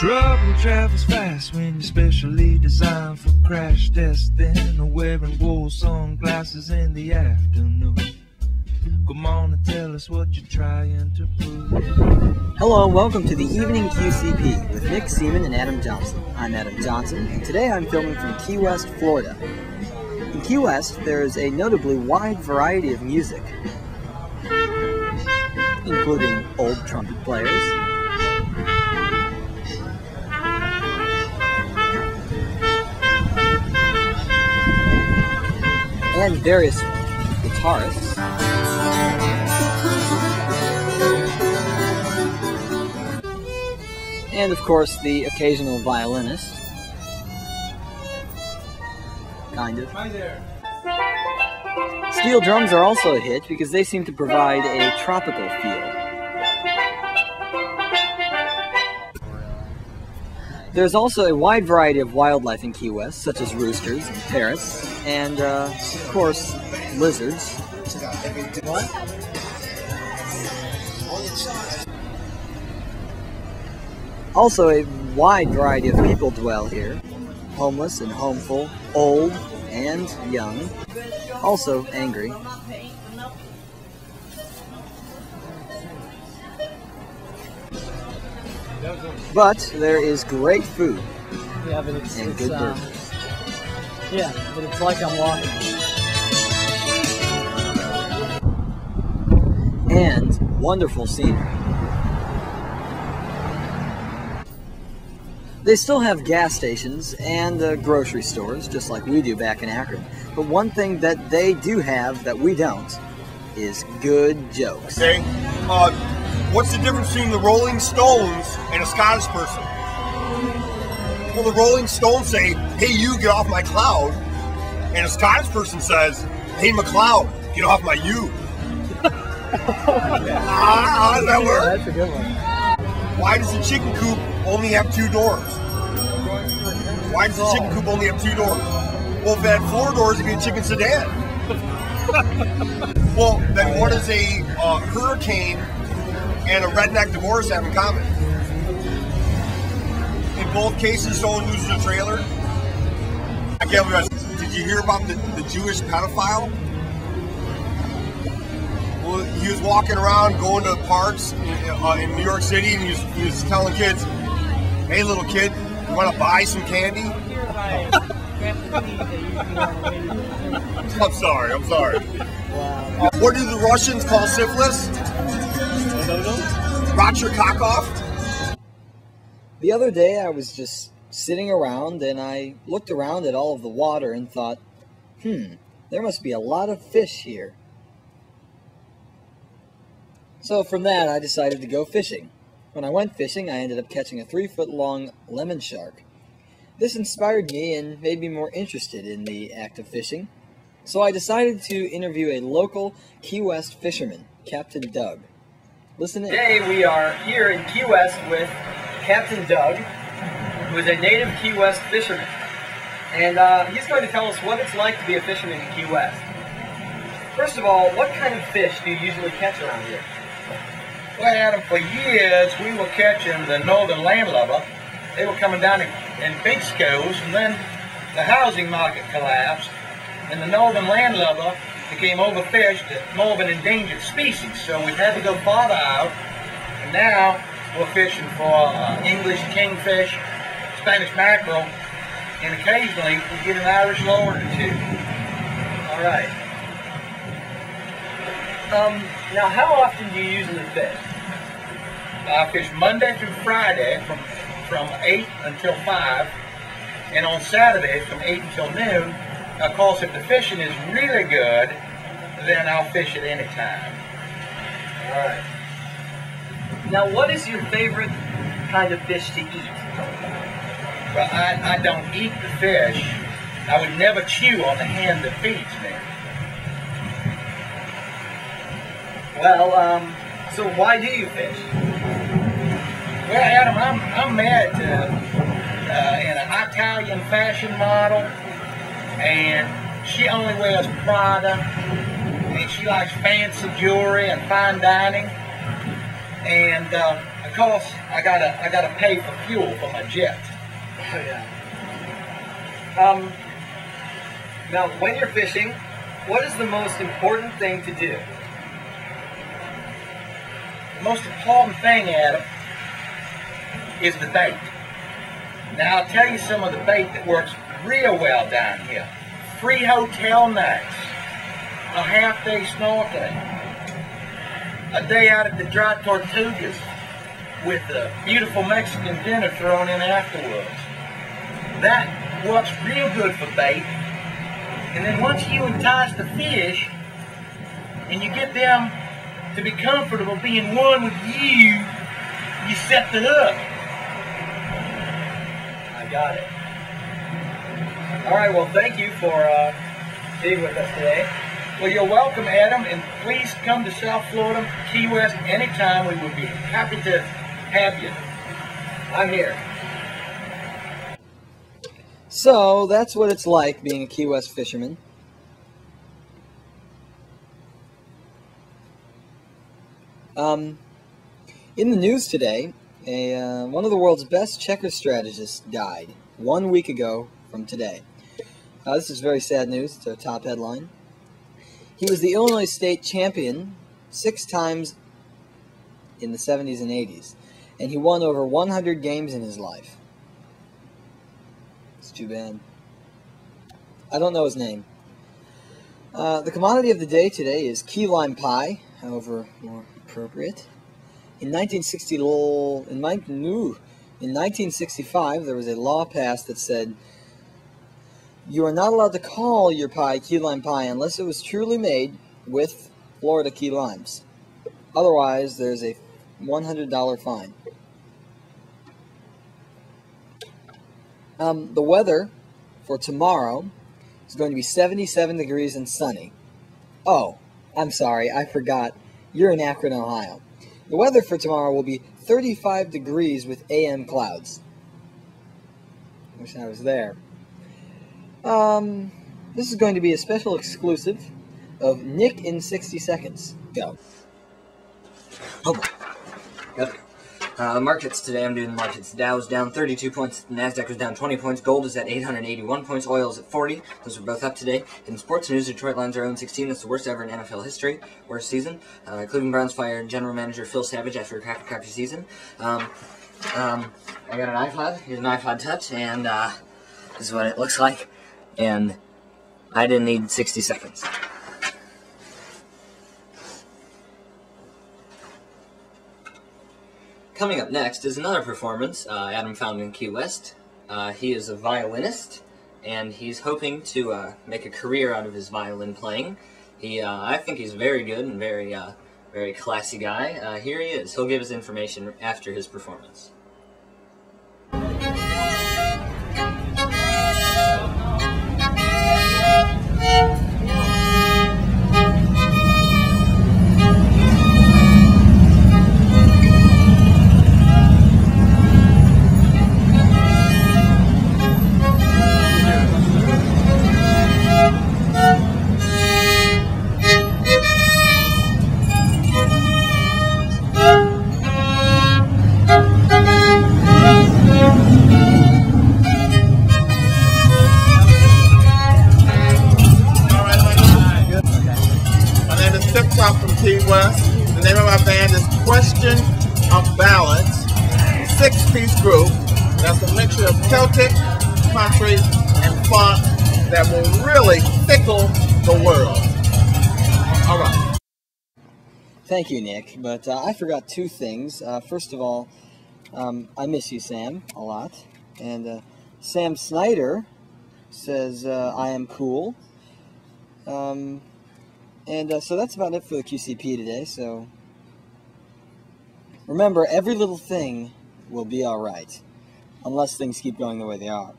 Trouble travels fast when you're specially designed for crash testing or wearing wool sunglasses in the afternoon. Come on and tell us what you're trying to prove. Hello and welcome to the Evening QCP with Nick Seaman and Adam Johnson. I'm Adam Johnson, and today I'm filming from Key West, Florida. In Key West, there is a notably wide variety of music, including old trumpet players, and various guitarists, and of course the occasional violinist. Kind of. Hi there. Steel drums are also a hit because they seem to provide a tropical feel. There's also a wide variety of wildlife in Key West, such as roosters and parrots, and of course, lizards. What? Also, a wide variety of people dwell here, homeless and homeful, old and young, also angry. But there is great food, yeah, but it's and good burgers. Yeah, but it's like I'm walking. And wonderful scenery. They still have gas stations and grocery stores, just like we do back in Akron. But one thing that they do have that we don't is good jokes. Okay, what's the difference between the Rolling Stones and a Scottish person? Well, the Rolling Stones say, "Hey, you, get off my cloud," and a Scottish person says, "Hey, McLeod, get off my you." How does that work? That's a good one. Why does the chicken coop only have 2 doors? Why does the chicken coop only have 2 doors? Well, if it had 4 doors, it'd be a chicken sedan. Well, then what does a hurricane and a redneck divorce have in common? In both cases, someone loses a trailer. I can't believe that. Did you hear about the Jewish pedophile? Well, he was walking around, going to parks in New York City, and he was telling kids, "Hey, little kid, you want to buy some candy?" I'm sorry. Wow. What do the Russians call syphilis? Rot your cock off? The other day I was just sitting around and I looked around at all of the water and thought, there must be a lot of fish here. So from that I decided to go fishing. When I went fishing I ended up catching a 3-foot-long lemon shark. This inspired me and made me more interested in the act of fishing. So I decided to interview a local Key West fisherman, Captain Doug. Listen in. Today we are here in Key West with Captain Doug, who is a native Key West fisherman. And he's going to tell us what it's like to be a fisherman in Key West. First of all, what kind of fish do you usually catch around here? Well, Adam, for years we were catching the northern landlubber. They were coming down in big schools, and then the housing market collapsed, and the northern landlubber became overfished, more of an endangered species. So we've had to go farther out, and now we're fishing for English kingfish, Spanish mackerel, and occasionally we get an Irish lord or 2. All right. Now, how often do you usually fish? I fish Monday through Friday from 8 until 5, and on Saturday from 8 until noon. Of course, if the fishing is really good, then I'll fish at any time. All right. Now, what is your favorite kind of fish to eat? Well, I don't eat the fish. I would never chew on the hand that feeds me. Well, so why do you fish? Well, Adam, I'm married to an Italian fashion model, and she only wears Prada, and she likes fancy jewelry and fine dining. And of because I gotta pay for fuel for my jet. Oh, yeah. Now, when you're fishing, what is the most important thing to do? The most important thing, Adam, is the bait. Now, I'll tell you some of the bait that works real well down here. Free hotel nights, a half-day snorkeling, a day out at the Dry Tortugas with a beautiful Mexican dinner thrown in afterwards. That works real good for bait. And then once you entice the fish and you get them to be comfortable being one with you, you set the hook. I got it. All right, well, thank you for being with us today. Well, you're welcome, Adam, and please come to South Florida, Key West, anytime. We would be happy to have you. I'm here. So, that's what it's like being a Key West fisherman. In the news today, one of the world's best checker strategists died 1 week ago from today. This is very sad news. It's our top headline. He was the Illinois State champion 6 times in the 70s and 80s, and he won over 100 games in his life. It's too bad. I don't know his name. The commodity of the day today is key lime pie, however more appropriate. In 1965, there was a law passed that said you are not allowed to call your pie key lime pie unless it was truly made with Florida key limes. Otherwise, there's a $100 fine. The weather for tomorrow is going to be 77 degrees and sunny. Oh, I'm sorry, I forgot. You're in Akron, Ohio. The weather for tomorrow will be 35 degrees with AM clouds. Wish I was there. This is going to be a special exclusive of Nick in 60 seconds. Go. Oh boy. Good. Markets today, I'm doing the markets. Dow's down 32 points, NASDAQ was down 20 points, gold is at 881 points, oil is at 40. Those are both up today. In sports news, Detroit Lions are 0-16. That's the worst ever in NFL history, worst season. Cleveland Browns fired general manager Phil Savage after a crappy season. I got an iPod. Here's an iPod Touch, and this is what it looks like. And I didn't need 60 seconds. Coming up next is another performance Adam found in Key West. He is a violinist, and he's hoping to make a career out of his violin playing. I think he's very good and very classy guy. Here he is. He'll give his information after his performance. From Key West. The name of our band is Question of Balance, 6-piece group that's a mixture of Celtic, country, and funk that will really tickle the world. All right. Thank you, Nick, but I forgot 2 things. First of all, I miss you, Sam, a lot. And Sam Snyder says, I am cool. So that's about it for the QCP today. So remember, every little thing will be all right, unless things keep going the way they are.